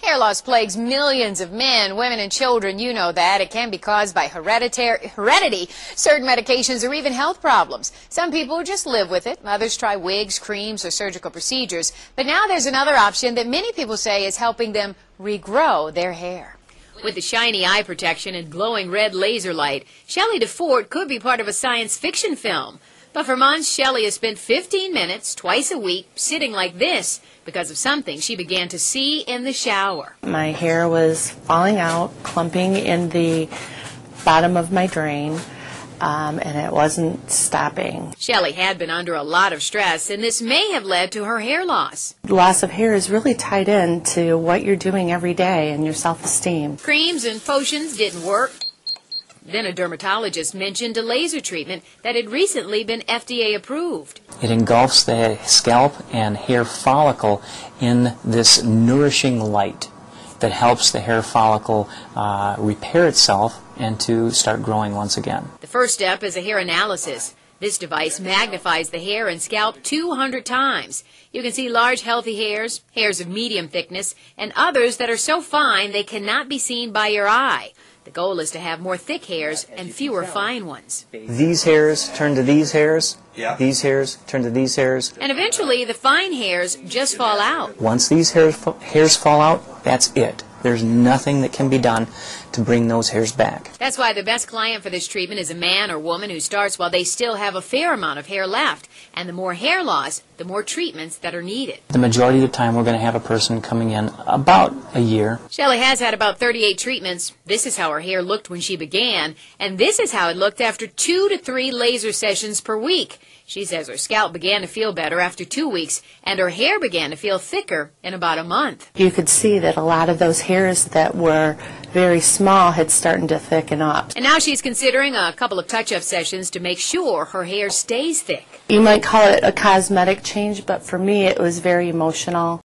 Hair loss plagues millions of men, women, and children. You know that. It can be caused by heredity, certain medications, or even health problems. Some people just live with it. Others try wigs, creams, or surgical procedures. But now there's another option that many people say is helping them regrow their hair. With the shiny eye protection and glowing red laser light, Shelley DeFort could be part of a science fiction film. But for months, Shelley has spent 15 minutes twice a week sitting like this because of something she began to see in the shower. My hair was falling out, clumping in the bottom of my drain, and it wasn't stopping. Shelley had been under a lot of stress, and this may have led to her hair loss. Loss of hair is really tied in to what you're doing every day and your self-esteem. Creams and potions didn't work. Then a dermatologist mentioned a laser treatment that had recently been FDA approved. It engulfs the scalp and hair follicle in this nourishing light that helps the hair follicle repair itself and to start growing once again. The first step is a hair analysis. This device magnifies the hair and scalp 200 times. You can see large, healthy hairs, hairs of medium thickness, and others that are so fine they cannot be seen by your eye. The goal is to have more thick hairs and fewer fine ones. These hairs turn to these hairs, these hairs turn to these hairs. And eventually the fine hairs just fall out. Once these hairs fall out, that's it. There's nothing that can be done to bring those hairs back. That's why the best client for this treatment is a man or woman who starts while they still have a fair amount of hair left. And the more hair loss, the more treatments that are needed. The majority of the time we're going to have a person coming in about a year. Shelley has had about 38 treatments. This is how her hair looked when she began, and this is how it looked after 2 to 3 laser sessions per week. She says her scalp began to feel better after 2 weeks, and her hair began to feel thicker in about a month. You could see that a lot of those hairs that were very small had started to thicken up. And now she's considering a couple of touch-up sessions to make sure her hair stays thick. You might call it a cosmetic change, but for me it was very emotional.